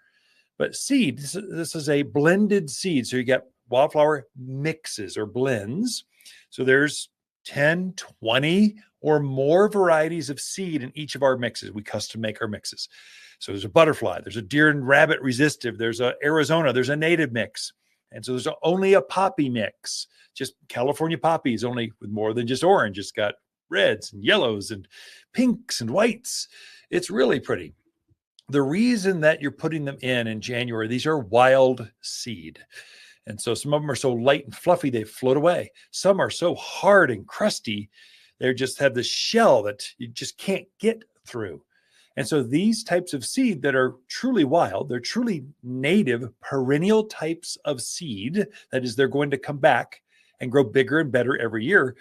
But seed, this is a blended seed. So you get wildflower mixes or blends. So there's 10, 20 or more varieties of seed in each of our mixes. We custom make our mixes. So there's a butterfly, there's a deer and rabbit resistive, there's a Arizona, there's a native mix. And so there's only a poppy mix, just California poppies, only with more than just orange. It's got reds and yellows and pinks and whites. It's really pretty. The reason that you're putting them in January, these are wild seed. And so some of them are so light and fluffy, they float away. Some are so hard and crusty, they just have this shell that you just can't get through. And so these types of seed that are truly wild, they're truly native perennial types of seed. That is, they're going to come back and grow bigger and better every year.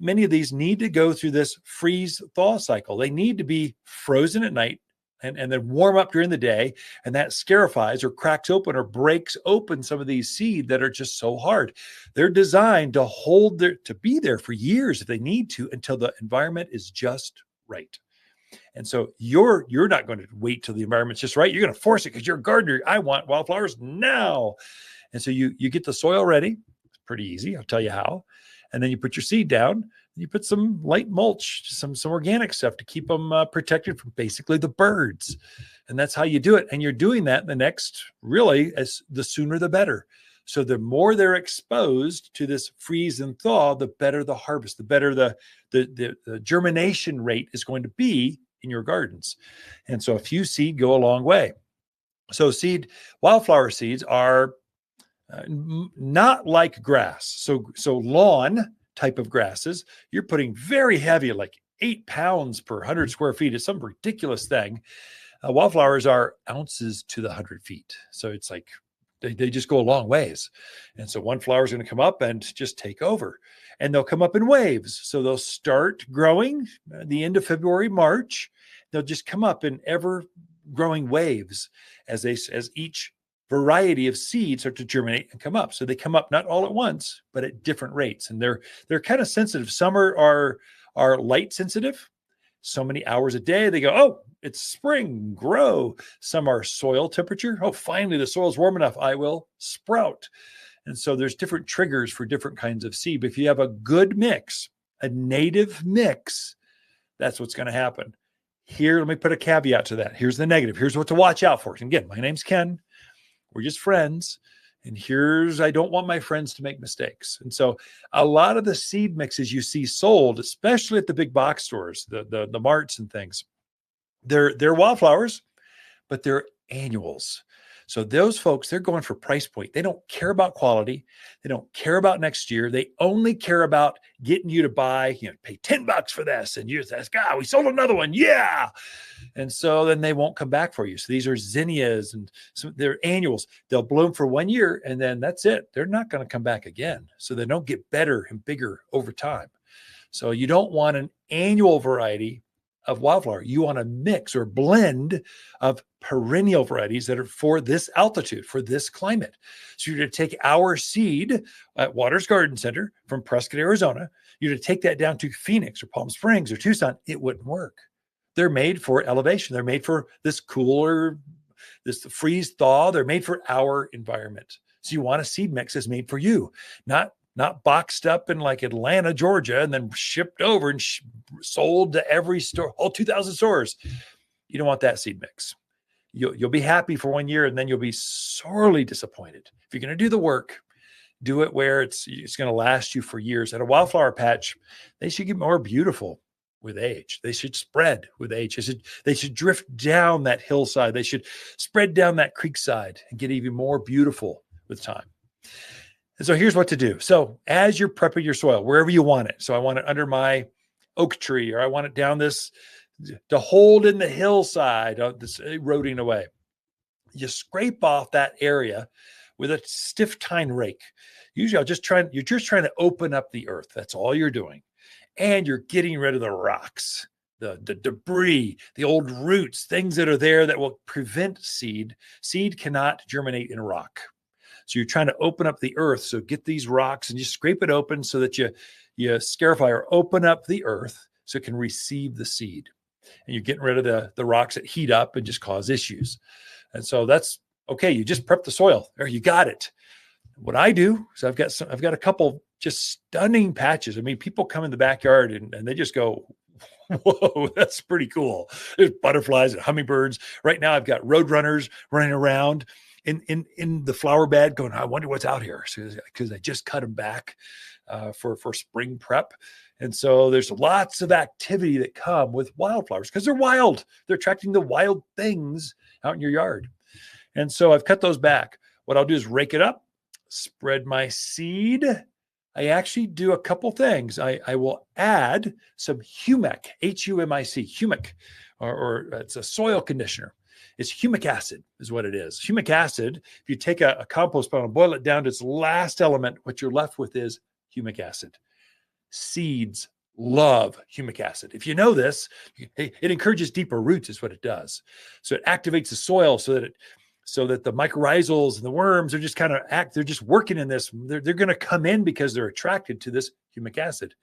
Many of these need to go through this freeze thaw cycle. They need to be frozen at night and then warm up during the day. And that scarifies or cracks open or breaks open some of these seed that are just so hard. They're designed to be there for years if they need to, until the environment is just right. And so you're not going to wait till the environment's just right. You're going to force it because you're a gardener. I want wildflowers now. And so you get the soil ready. It's pretty easy. I'll tell you how. And then you put your seed down. You put some light mulch, some organic stuff to keep them protected from basically the birds. And that's how you do it. And you're doing that the sooner the better. So the more they're exposed to this freeze and thaw, the better the harvest, the better the germination rate is going to be in your gardens. And so a few seed go a long way. So wildflower seeds are not like grass. So lawn type of grasses, you're putting very heavy, like 8 pounds per 100 square feet. It's some ridiculous thing. Wildflowers are ounces to the 100 feet. So it's like, they just go a long ways. And so one flower is going to come up and just take over, and they'll come up in waves. So they'll start growing at the end of February, March. They'll just come up in ever growing waves as each variety of seeds start to germinate and come up. So they come up not all at once, but at different rates. And they're kind of sensitive. Some are light sensitive. So many hours a day, they go, oh, it's spring, grow. Some are soil temperature. Oh, finally, the soil's warm enough. I will sprout. And so there's different triggers for different kinds of seed. But if you have a good mix, a native mix, that's what's going to happen. Here, let me put a caveat to that. Here's the negative. Here's what to watch out for. And again, my name's Ken. We're just friends. And I don't want my friends to make mistakes. And so a lot of the seed mixes you see sold, especially at the big box stores, the marts and things, they're wildflowers, but they're annuals. So those folks, they're going for price point. They don't care about quality. They don't care about next year. They only care about getting you to buy, pay $10 for this. And you ask, God, we sold another one. Yeah. And so then they won't come back for you. So these are zinnias, and so they're annuals. They'll bloom for 1 year, and then that's it. They're not going to come back again. So they don't get better and bigger over time. So you don't want an annual variety of wildflower. You want a mix or blend of perennial varieties that are for this altitude, for this climate. So you're going to take our seed at Watters Garden Center from Prescott, Arizona. You're going to take that down to Phoenix or Palm Springs or Tucson. It wouldn't work. They're made for elevation. They're made for this cooler, this freeze thaw. They're made for our environment. So you want a seed mix that's made for you, not boxed up in like Atlanta, Georgia, and then shipped over and sold to every store, all 2,000 stores. You don't want that seed mix. You'll be happy for 1 year, and then you'll be sorely disappointed. If you're going to do the work, do it where it's going to last you for years. At a wildflower patch, they should get more beautiful with age. They should spread with age. They should drift down that hillside. They should spread down that creekside and get even more beautiful with time. And so here's what to do. So as you're prepping your soil, wherever you want it. So I want it under my oak tree, or I want it down this to hold in the hillside, this eroding away. You scrape off that area with a stiff tine rake. Usually you're just trying to open up the earth. That's all you're doing. And you're getting rid of the rocks, the debris, the old roots, things that are there that will prevent seed. Seed cannot germinate in rock. So you're trying to open up the earth. So get these rocks and you scrape it open so that you scarify or open up the earth so it can receive the seed. And you're getting rid of the rocks that heat up and just cause issues. And so that's okay. You just prep the soil. There, you got it. What I do is I've got a couple just stunning patches. I mean, people come in the backyard and they just go, whoa, that's pretty cool. There's butterflies and hummingbirds. Right now I've got roadrunners running around in the flower bed going, I wonder what's out here. Because I just cut them back for spring prep. And so there's lots of activity that come with wildflowers because they're wild. They're attracting the wild things out in your yard. And so I've cut those back. What I'll do is rake it up, spread my seed. I actually do a couple things. I will add some humic, Humic, humic, or it's a soil conditioner. It's humic acid is what it is. Humic acid, if you take a compost pile and boil it down to its last element, what you're left with is humic acid. Seeds love humic acid. If you know this, it encourages deeper roots is what it does. So it activates the soil so that the mycorrhizals and the worms are just kind of they're just working in this. They're going to come in because they're attracted to this humic acid.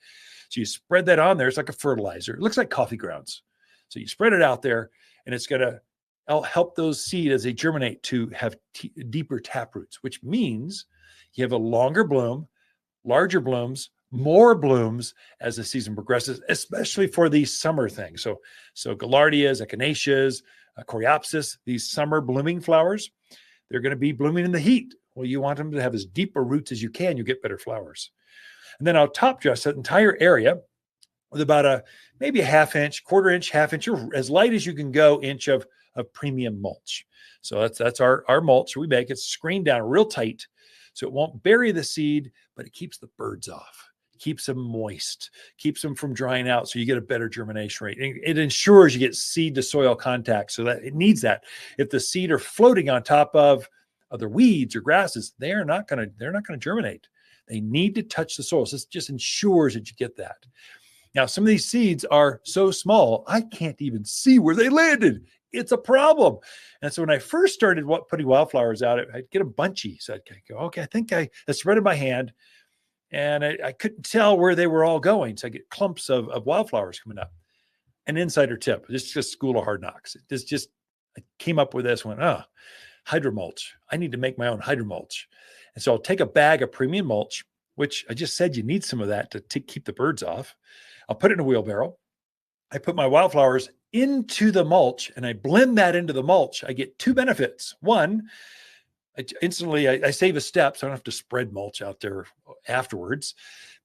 So you spread that on there. It's like a fertilizer. It looks like coffee grounds. So you spread it out there, and it's going to help those seeds as they germinate to have deeper tap roots, which means you have a longer bloom, larger blooms, more blooms as the season progresses, especially for these summer things. So gaillardias, echinaceas, coreopsis, these summer blooming flowers, they're going to be blooming in the heat. Well, you want them to have as deep a roots as you can. You get better flowers. And then I'll top dress that entire area with about maybe a ½ inch, ½ inch, or as light as you can go inch of premium mulch. So that's our mulch. We make it screened down real tight so it won't bury the seed, but it keeps the birds off. Keeps them moist, keeps them from drying out, so you get a better germination rate. It ensures you get seed to soil contact, so that it needs that. If the seed are floating on top of other weeds or grasses, they're not going to germinate. They need to touch the soil. So this just ensures that you get that. Now, some of these seeds are so small, I can't even see where they landed. It's a problem. And so when I first started putting wildflowers out, I'd get them bunchy. So I'd go, okay, I think I spread in my hand. And I couldn't tell where they were all going. So I get clumps of wildflowers coming up. An insider tip, this is just school of hard knocks. I came up with this one. Hydromulch. I need to make my own hydromulch. And so I'll take a bag of premium mulch, which I just said you need some of that to keep the birds off. I'll put it in a wheelbarrow. I put my wildflowers into the mulch and I blend that into the mulch. I get two benefits. One, I save a step, so I don't have to spread mulch out there afterwards,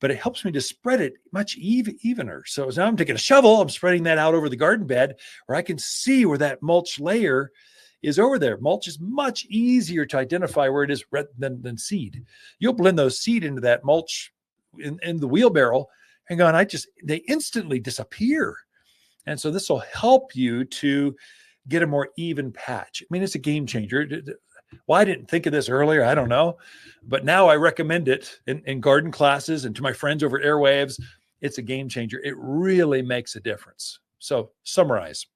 but it helps me to spread it much evener. So as now I'm taking a shovel, I'm spreading that out over the garden bed where I can see where that mulch layer is over there. Mulch is much easier to identify where it is than seed. You'll blend those seed into that mulch in the wheelbarrow and they instantly disappear. And so this will help you to get a more even patch. I mean, it's a game changer. Why I didn't think of this earlier, I don't know. But now I recommend it in garden classes and to my friends over airwaves. It's a game changer. It really makes a difference. So summarize.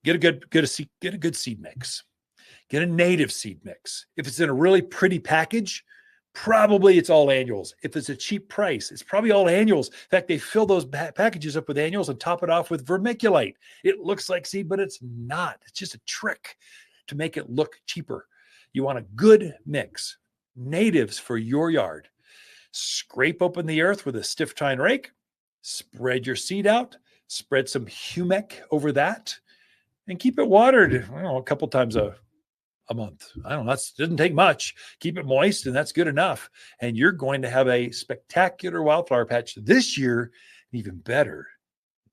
Get a good seed mix. Get a native seed mix. If it's in a really pretty package, probably it's all annuals. If it's a cheap price, it's probably all annuals. In fact, they fill those packages up with annuals and top it off with vermiculite. It looks like seed, but it's not. It's just a trick to make it look cheaper. You want a good mix. Natives for your yard. Scrape open the earth with a stiff tine rake. Spread your seed out. Spread some humic over that. And keep it watered, a couple times a month. I don't know. That doesn't take much. Keep it moist, and that's good enough. And you're going to have a spectacular wildflower patch this year, and even better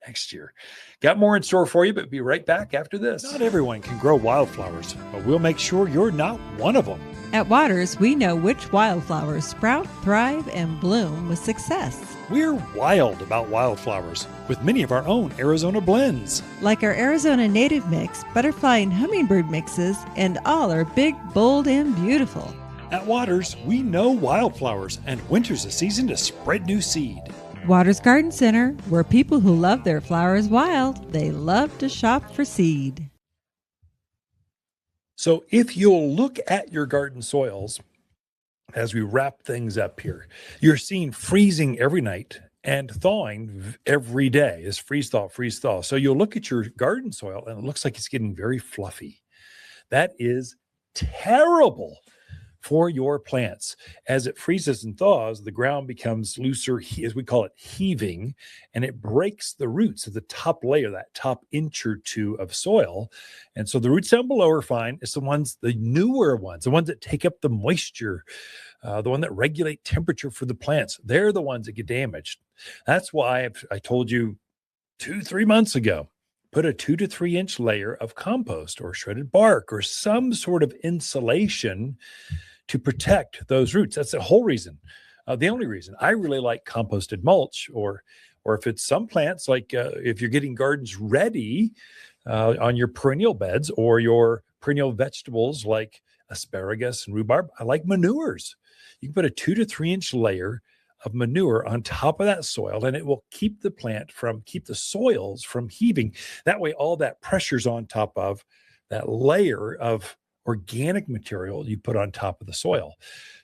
next year. Got more in store for you, but be right back after this. Not everyone can grow wildflowers, but we'll make sure you're not one of them. At Watters, we know which wildflowers sprout, thrive, and bloom with success. We're wild about wildflowers with many of our own Arizona blends. Like our Arizona native mix, butterfly and hummingbird mixes, and all are big, bold, and beautiful. At Watters, we know wildflowers, and winter's a season to spread new seed. Watters Garden Center, where people who love their flowers wild, they love to shop for seed. So if you'll look at your garden soils, as we wrap things up here, you're seeing freezing every night and thawing every day. Is freeze thaw. So you'll look at your garden soil and it looks like it's getting very fluffy. That is terrible for your plants. As it freezes and thaws, the ground becomes looser, as we call it, heaving, and it breaks the roots of the top layer, that top inch or two of soil. And so the roots down below are fine. It's the newer ones, the ones that take up the moisture, the one that regulate temperature for the plants. They're the ones that get damaged. That's why I told you 2-3 months ago, put a 2 to 3 inch layer of compost or shredded bark or some sort of insulation to protect those roots. That's the whole reason. The only reason I really like composted mulch, or if it's some plants, like if you're getting gardens ready on your perennial beds or your perennial vegetables like asparagus and rhubarb, I like manures. You can put a 2 to 3 inch layer of manure on top of that soil, and it will keep the soils from heaving. That way, all that pressure's on top of that layer of organic material you put on top of the soil.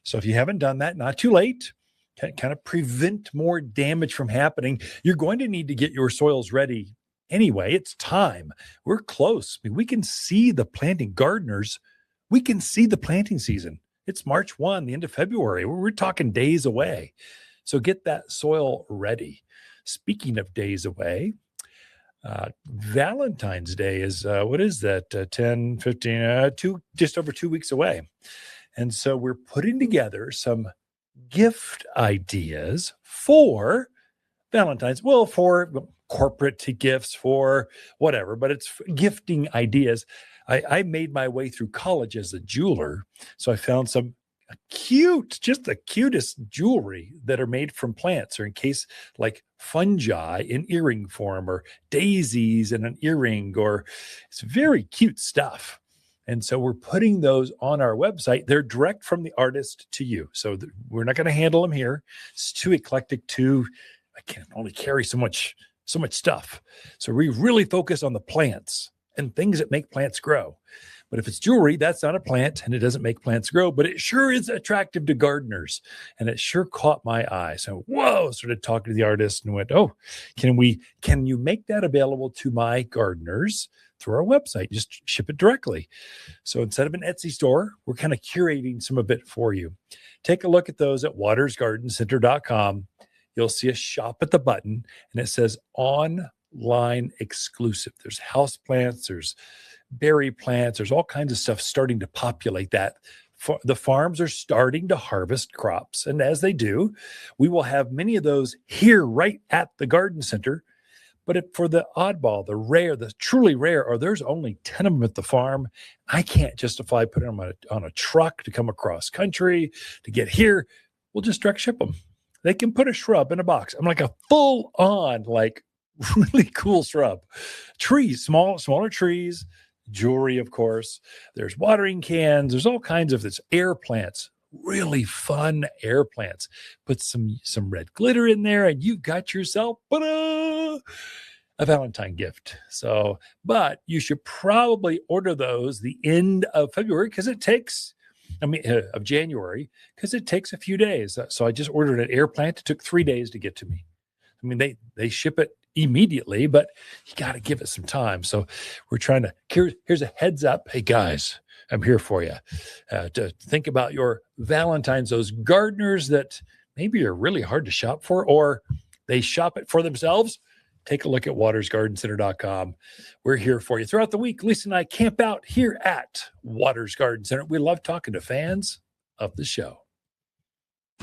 So if you haven't done that, not too late. Kind of prevent more damage from happening. You're going to need to get your soils ready anyway. It's time. We're close. I mean, we can see the planting gardeners. We can see the planting season. It's March 1, the end of February. We're talking days away. So get that soil ready. Speaking of days away, Valentine's Day is, what is that? 10, 15, just over 2 weeks away. And so we're putting together some gift ideas for Valentine's. Well, for corporate gifts, for whatever, but it's gifting ideas. I made my way through college as a jeweler. So I found some just the cutest jewelry that are made from plants, or in case like fungi in earring form, or daisies in an earring, or it's very cute stuff. And so we're putting those on our website. They're direct from the artist to you. So we're not going to handle them here. It's too eclectic. I can only carry so much stuff. So we really focus on the plants and things that make plants grow. But if it's jewelry, that's not a plant and it doesn't make plants grow, but it sure is attractive to gardeners. And it sure caught my eye. So, started talking to the artist and went, can you make that available to my gardeners through our website? Just ship it directly. So instead of an Etsy store, we're kind of curating some of it for you. Take a look at those at wattersgardencenter.com. You'll see a shop at the button and it says online exclusive. There's houseplants, there's berry plants, there's all kinds of stuff starting to populate that. The farms are starting to harvest crops. And as they do, we will have many of those here right at the garden center. But for the oddball, the truly rare, or there's only 10 of them at the farm, I can't justify putting them on a truck to come across country to get here. We'll just direct ship them. They can put a shrub in a box. I'm like a full on, like really cool shrub. Trees, smaller trees, jewelry, of course. There's watering cans. There's all kinds of this. Air plants, really fun air plants. Put some red glitter in there and you got yourself a Valentine gift. So, but you should probably order those the end of February of January, because it takes a few days. So I just ordered an air plant. It took 3 days to get to me. I mean, they ship it immediately, but you got to give it some time. So we're trying to, here's a heads up. Hey guys, I'm here for you to think about your Valentines, those gardeners that maybe are really hard to shop for, or they shop it for themselves. Take a look at wattersgardencenter.com. We're here for you throughout the week. Lisa and I camp out here at Watters Garden Center. We love talking to fans of the show.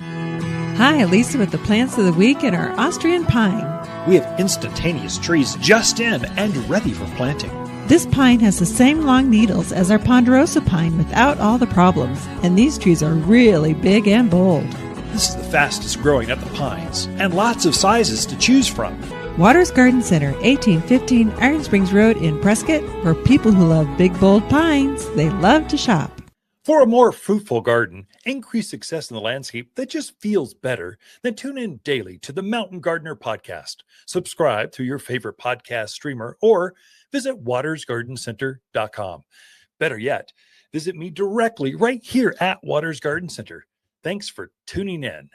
Hi, Lisa with the plants of the week and our Austrian pine. We have instantaneous trees just in and ready for planting. This pine has the same long needles as our ponderosa pine without all the problems, and these trees are really big and bold. This is the fastest growing of the pines, and lots of sizes to choose from. Watters Garden Center, 1815 Iron Springs Road in Prescott, for people who love big, bold pines. They love to shop. For a more fruitful garden, increased success in the landscape that just feels better, then tune in daily to the Mountain Gardener podcast. Subscribe through your favorite podcast streamer or visit wattersgardencenter.com. Better yet, visit me directly right here at Watters Garden Center. Thanks for tuning in.